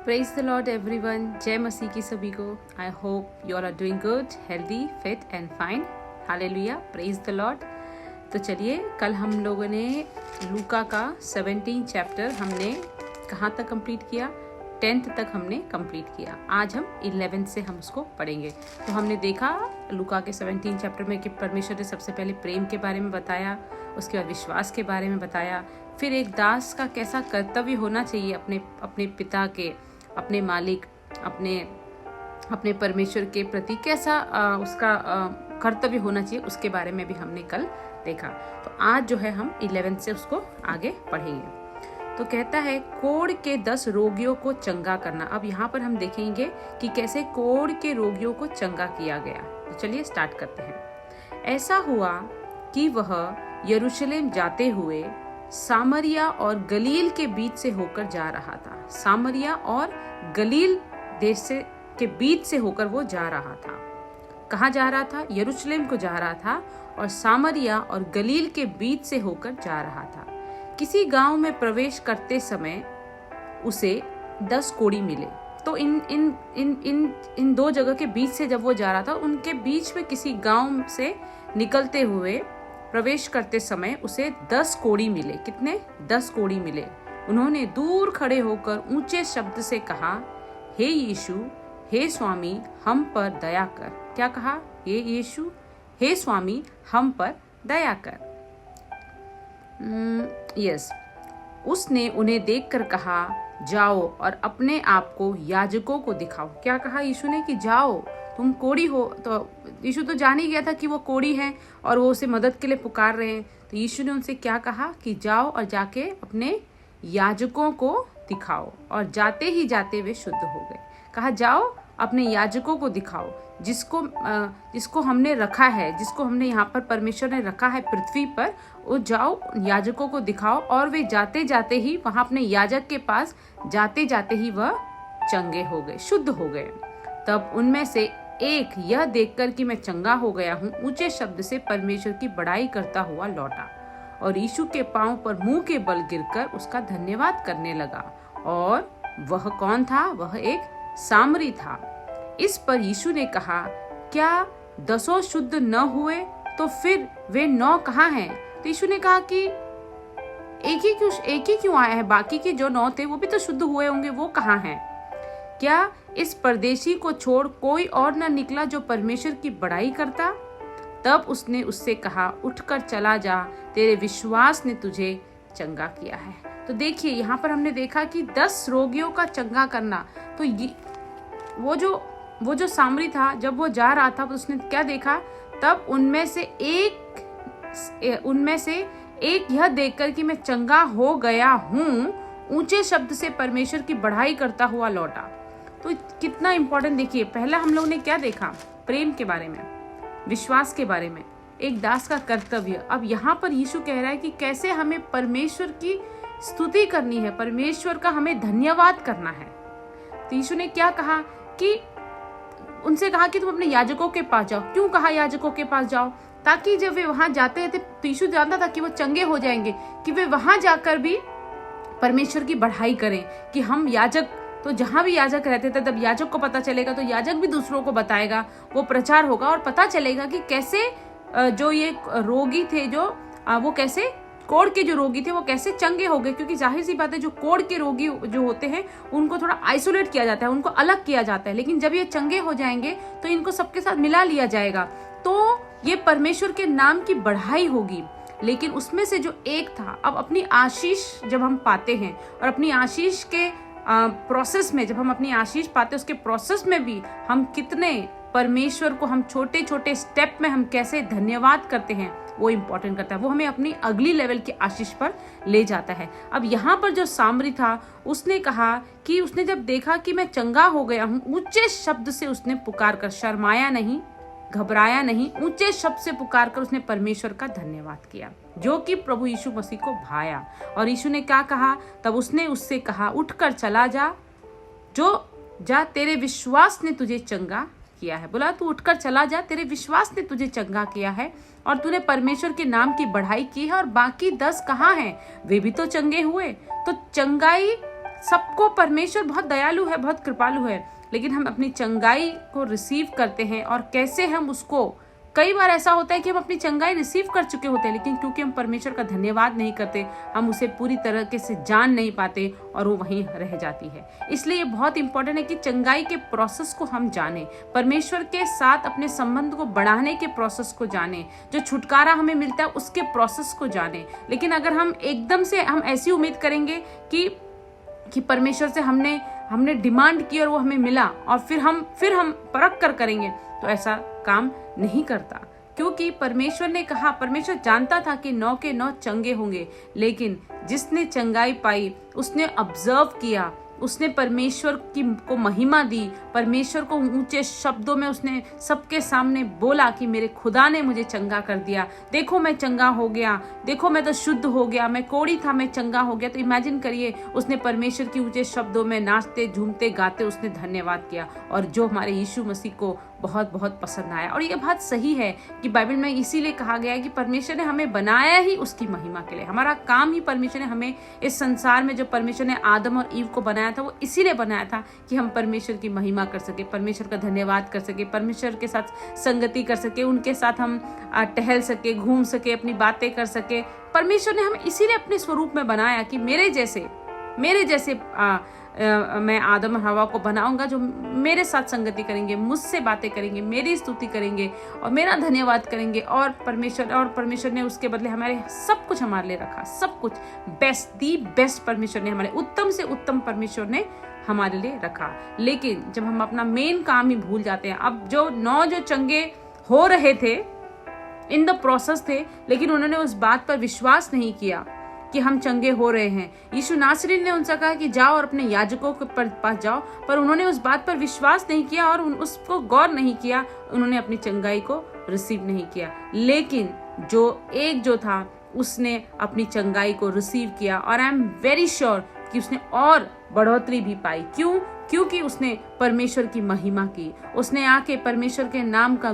Praise the Lord everyone. जय मसीह की सभी को। I hope you all are doing good, healthy, fit and fine. Hallelujah, praise the Lord. तो चलिए, कल हम लोगों ने लूका का 17 चैप्टर हमने कहाँ तक कंप्लीट किया? 10th तक हमने कंप्लीट किया। आज हम 11th से हम उसको पढ़ेंगे। तो हमने देखा लूका के 17 चैप्टर में कि परमेश्वर ने सबसे पहले प्रेम के बारे में बताया, उसके बाद विश्वास के बारे में बताया, फिर एक दास का कैसा कर्तव्य होना चाहिए अपने पिता के, अपने मालिक, अपने परमेश्वर के प्रति कैसा उसका कर्तव्य होना चाहिए, उसके बारे में भी हमने कल देखा। तो आज जो है हम 11th से उसको आगे पढ़ेंगे। तो कहता है कोढ़ के 10 रोगियों को चंगा करना। अब यहाँ पर हम देखेंगे कि कैसे कोढ़ के रोगियों को चंगा किया गया। तो चलिए स्टार्ट करते हैं। ऐसा हुआ कि वह यरूशलेम जाते हुए सामरिया और गलील के बीच से होकर जा रहा था। सामरिया और गलील देश से के बीच से होकर वो जा रहा था। कहाँ जा रहा था? यरूशलेम को जा रहा था और सामरिया और गलील के बीच से होकर जा रहा था। किसी गांव में प्रवेश करते समय उसे 10 कोढ़ी मिले। तो इन दो जगह के बीच से जब वो जा रहा था, उनके बीच में किसी गांव से निकलते हुए प्रवेश करते समय उसे 10 कोढ़ी मिले। कितने? 10 कोढ़ी मिले। उन्होंने दूर खड़े होकर ऊंचे शब्द से कहा, हे यीशु, हे स्वामी, हम पर दया कर। क्या कहा? हे यीशु, हे स्वामी, हम पर दया कर। यस। उसने उन्हें देखकर कहा, जाओ और अपने आप को याजकों को दिखाओ। क्या कहा यीशु ने? कि जाओ, तुम कोढ़ी हो। तो यीशु तो जान ही गया था कि वो कोढ़ी हैं और वो उसे मदद के लिए पुकार रहे हैं। तो यीशु ने उनसे क्या कहा? कि जाओ और जाके अपने याजकों को दिखाओ। और जाते ही जाते वे शुद्ध हो गए। कहा जाओ अपने याजकों को दिखाओ, जिसको हमने रखा है, जिसको हमने यहाँ पर परमेश्वर ने रखा है पृथ्वी पर, वो जाओ याजकों को दिखाओ। और वे जाते जाते ही वहां अपने याजक के पास जाते जाते ही वह चंगे हो गए, शुद्ध हो गए। तब उनमें से एक यह देखकर कि मैं चंगा हो गया हूँ, ऊंचे शब्द से परमेश्वर की बड़ाई करता हुआ लौटा और यीशु के पांव पर मुंह के बल गिरकर उसका धन्यवाद करने लगा। और वह कौन था? वह एक सामरी था। इस पर यीशु ने कहा, क्या 10 शुद्ध न हुए? तो फिर वे 9 कहाँ हैं? तो यीशु ने कहा कि एक ही क्यों आया है? बाकी के जो 9 थे वो भी तो शुद्ध हुए होंगे, वो कहाँ हैं? क्या इस परदेशी को छोड़ कोई और न निकला जो परमेश्वर की बड़ाई करता? तब उसने उससे कहा, उठकर चला जा, तेरे विश्वास ने तुझे चंगा किया है। तो देखिए, यहाँ पर हमने देखा कि 10 रोगियों का चंगा करना। तो वो जो सामरी था, जब वो जा रहा था, उसने क्या देखा? तब उनमें से एक यह देखकर कि मैं चंगा हो गया हूँ, ऊंचे शब्द से परमेश्वर की बढ़ाई करता हुआ लौटा। तो कितना इंपॉर्टेंट देखिए। पहला हम लोग ने क्या देखा? प्रेम के बारे में, विश्वास के बारे में, एक दास का कर्तव्य। अब यहाँ पर यीशु कह रहा है कि कैसे हमें परमेश्वर की स्तुति करनी है, परमेश्वर का हमें धन्यवाद करना है। तो यीशु ने क्या कहा? कि उनसे कहा कि तुम अपने याजकों के पास जाओ। क्यों कहा याजकों के पास जाओ? ताकि जब वे वहां जाते थे, तो यीशु जानता था कि वो चंगे हो जाएंगे, कि वे वहां जाकर भी परमेश्वर की बढ़ाई करें। कि हम याजक, तो जहां भी याजक रहते थे, तब याजक को पता चलेगा तो याजक भी दूसरों को बताएगा, वो प्रचार होगा और पता चलेगा कि कैसे जो ये रोगी थे, वो कैसे कोढ़ के जो रोगी थे वो कैसे चंगे हो गए। क्योंकि जाहिर सी बात है, जो कोढ़ के रोगी जो होते हैं उनको थोड़ा आइसोलेट किया जाता है, उनको अलग किया जाता है। लेकिन जब ये चंगे हो जाएंगे तो इनको सबके साथ मिला लिया जाएगा। तो ये परमेश्वर के नाम की बढ़ाई होगी। लेकिन उसमें से जो एक था, अब अपनी आशीष जब हम पाते हैं और अपनी आशीष के प्रोसेस में, जब हम अपनी आशीष पाते हैं, उसके प्रोसेस में भी हम कितने परमेश्वर को, हम छोटे छोटे स्टेप में हम कैसे धन्यवाद करते हैं, वो इंपॉर्टेंट करता है। वो हमें अपनी अगली लेवल की आशीष पर ले जाता है। अब यहाँ पर जो सामरी था, उसने कहा कि उसने जब देखा कि मैं चंगा हो गया हूँ, ऊंचे शब्द से उसने पुकार कर, शर्माया नहीं, घबराया नहीं, ऊंचे शब्द से पुकार कर उसने परमेश्वर का धन्यवाद किया, जो कि प्रभु यीशु मसीह को भाया। और यीशु ने क्या कहा? तब उसने उससे कहा, उठकर चला जा, तेरे विश्वास ने तुझे चंगा किया है। बोला, तू उठकर चला जा, तेरे विश्वास ने तुझे चंगा किया है और तूने परमेश्वर के नाम की बढ़ाई की है। और बाकी 10 कहाँ हैं? वे भी तो चंगे हुए। तो चंगाई सबको परमेश्वर बहुत दयालु है, बहुत कृपालु है, लेकिन हम अपनी चंगाई को रिसीव करते हैं और कैसे हम उसको, कई बार ऐसा होता है कि हम अपनी चंगाई रिसीव कर चुके होते हैं, लेकिन क्योंकि हम परमेश्वर का धन्यवाद नहीं करते, हम उसे पूरी तरीके से जान नहीं पाते और वो वहीं रह जाती है। इसलिए ये बहुत इंपॉर्टेंट है कि चंगाई के प्रोसेस को हम जानें, परमेश्वर के साथ अपने संबंध को बढ़ाने के प्रोसेस को जानें, जो छुटकारा हमें मिलता है उसके प्रोसेस को जानें। लेकिन अगर हम एकदम से हम ऐसी उम्मीद करेंगे कि परमेश्वर से हमने डिमांड की और वो हमें मिला और फिर हम परख कर करेंगे, तो ऐसा काम नहीं करता। क्योंकि परमेश्वर ने कहा, परमेश्वर जानता था कि 9 के 9 चंगे होंगे, लेकिन जिसने चंगाई पाई उसने ऑब्जर्व किया, उसने परमेश्वर को महिमा दी, परमेश्वर को ऊंचे शब्दों में उसने सबके सामने बोला कि मेरे खुदा ने मुझे चंगा कर दिया, देखो मैं चंगा हो गया, देखो मैं तो शुद्ध हो गया, मैं कोढ़ी था मैं चंगा हो गया। तो इमेजिन करिए, उसने परमेश्वर की ऊंचे शब्दों में नाचते झूमते गाते उसने धन्यवाद किया, और जो हमारे यीशु मसीह को बहुत बहुत पसंद आया। और ये बात सही है कि बाइबल में इसीलिए कहा गया है कि परमेश्वर ने हमें बनाया ही उसकी महिमा के लिए। हमारा काम ही परमेश्वर ने हमें इस संसार में, जो परमेश्वर ने आदम और ईव को बनाया था, वो इसीलिए बनाया था कि हम परमेश्वर की महिमा कर सके, परमेश्वर का धन्यवाद कर सके, परमेश्वर के साथ संगति कर सके, उनके साथ हम टहल सके, घूम सके, अपनी बातें कर सके। परमेश्वर ने हमें इसीलिए अपने स्वरूप में बनाया कि मेरे जैसे मैं आदम और हवा को बनाऊंगा जो मेरे साथ संगति करेंगे, मुझसे बातें करेंगे, मेरी स्तुति करेंगे और मेरा धन्यवाद करेंगे। और परमेश्वर ने उसके बदले हमारे सब कुछ हमारे लिए रखा, सब कुछ बेस्ट परमेश्वर ने हमारे उत्तम से उत्तम परमेश्वर ने हमारे लिए रखा। लेकिन जब हम अपना मेन काम ही भूल जाते हैं, अब जो 9 जो चंगे हो रहे थे इन द प्रोसेस थे, लेकिन उन्होंने उस बात पर विश्वास नहीं किया कि हम चंगे हो रहे हैं। यीशु नासरी ने उनसे कहा कि जाओ और अपने याजकों के पास जाओ, पर उन्होंने उस बात पर विश्वास नहीं किया और उसको गौर नहीं किया, उन्होंने अपनी चंगाई को रिसीव नहीं किया। लेकिन जो था उसने अपनी चंगाई को रिसीव किया, और आई एम वेरी श्योर कि उसने और बढ़ोतरी भी पाई। क्योंकि उसने परमेश्वर की महिमा की, उसने आके परमेश्वर के नाम का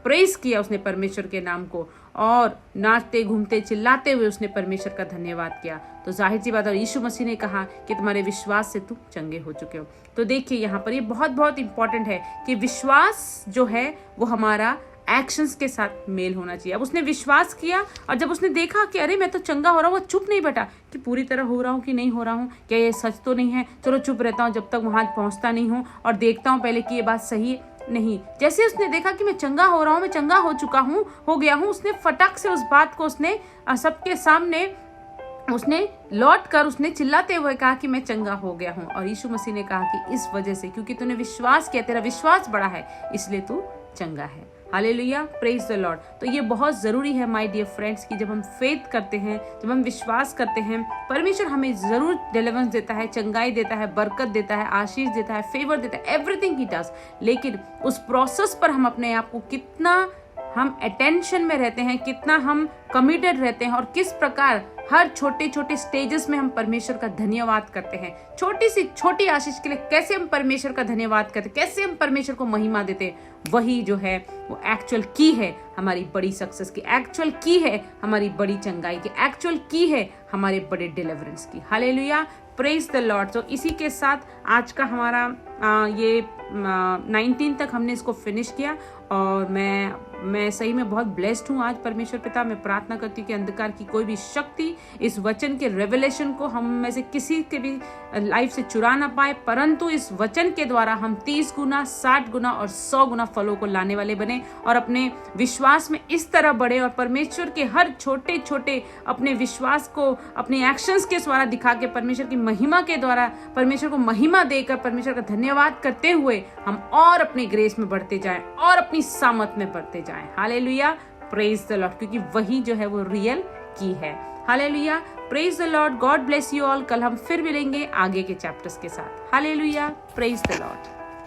प्रेज किया, उसने परमेश्वर के नाम को, और नाचते घूमते चिल्लाते हुए उसने परमेश्वर का धन्यवाद किया। तो जाहिर सी बात, और यीशु मसीह ने कहा कि तुम्हारे विश्वास से तुम चंगे हो चुके हो। तो देखिए यहाँ पर ये बहुत बहुत इंपॉर्टेंट है कि विश्वास जो है वो हमारा एक्शंस के साथ मेल होना चाहिए। अब उसने विश्वास किया, और जब उसने देखा कि अरे मैं तो चंगा हो रहा हूँ, वो चुप नहीं बैठा कि पूरी तरह हो रहा हूँ कि नहीं हो रहा हूँ, क्या ये सच तो नहीं है, चलो चुप रहता हूँ जब तक वहां पहुंचता नहीं हूँ और देखता हूँ पहले कि ये बात सही नहीं। जैसे उसने देखा कि मैं चंगा हो रहा हूँ, मैं चंगा हो चुका हूँ, हो गया हूँ, उसने फटाक से उस बात को उसने सबके सामने उसने लौट कर उसने चिल्लाते हुए कहा कि मैं चंगा हो गया हूँ। और यीशु मसीह ने कहा कि इस वजह से, क्योंकि तूने विश्वास किया, तेरा विश्वास बड़ा है, इसलिए तू चंगा है। Hallelujah, praise the Lord. तो ये बहुत जरूरी है माय डियर फ्रेंड्स कि जब हम फेथ करते हैं, जब हम विश्वास करते हैं, परमेश्वर हमें जरूर डिलीवरेंस देता है, चंगाई देता है, बरकत देता है, आशीष देता है, फेवर देता है, एवरीथिंग ही डज। लेकिन उस प्रोसेस पर हम अपने आप को कितना हम अटेंशन में रहते हैं, कितना हम कमिटेड रहते हैं, और किस प्रकार हर छोटे छोटे स्टेजेस में हम परमेश्वर का धन्यवाद करते हैं। छोटी सी छोटी आशीष के लिए कैसे हम परमेश्वर का धन्यवाद करते, कैसे हम परमेश्वर को महिमा देते, वही जो है वो एक्चुअल की है हमारी बड़ी सक्सेस की, एक्चुअल की है हमारी बड़ी चंगाई की, एक्चुअल की है हमारे बड़े डिलीवरेंस की। Hallelujah, praise the Lord. तो इसी के साथ आज का हमारा ये 19 तक हमने इसको फिनिश किया, और मैं सही में बहुत ब्लेस्ड हूँ आज परमेश्वर पिता। मैं प्रार्थना करती हूँ कि अंधकार की कोई भी शक्ति इस वचन के रेवलेशन को हम में से किसी के भी लाइफ से चुरा ना पाए, परंतु इस वचन के द्वारा हम 30 गुना, 60 गुना और 100 गुना फलों को लाने वाले बने, और अपने विश्वास में इस तरह बढ़े, और परमेश्वर के हर छोटे छोटे अपने विश्वास को अपने एक्शंस के द्वारा दिखा के परमेश्वर की महिमा के द्वारा परमेश्वर को महिमा देकर परमेश्वर का धन्यवाद करते हुए हम और अपने ग्रेस में बढ़ते जाएं और अपनी सामत में बढ़ते जाएं। हालेलुया, प्रेज द लॉर्ड, क्योंकि वही जो है वो रियल की है। Hallelujah, praise the Lord, God bless you all. कल हम फिर मिलेंगे आगे के चैप्टर्स के साथ। Hallelujah, praise the Lord.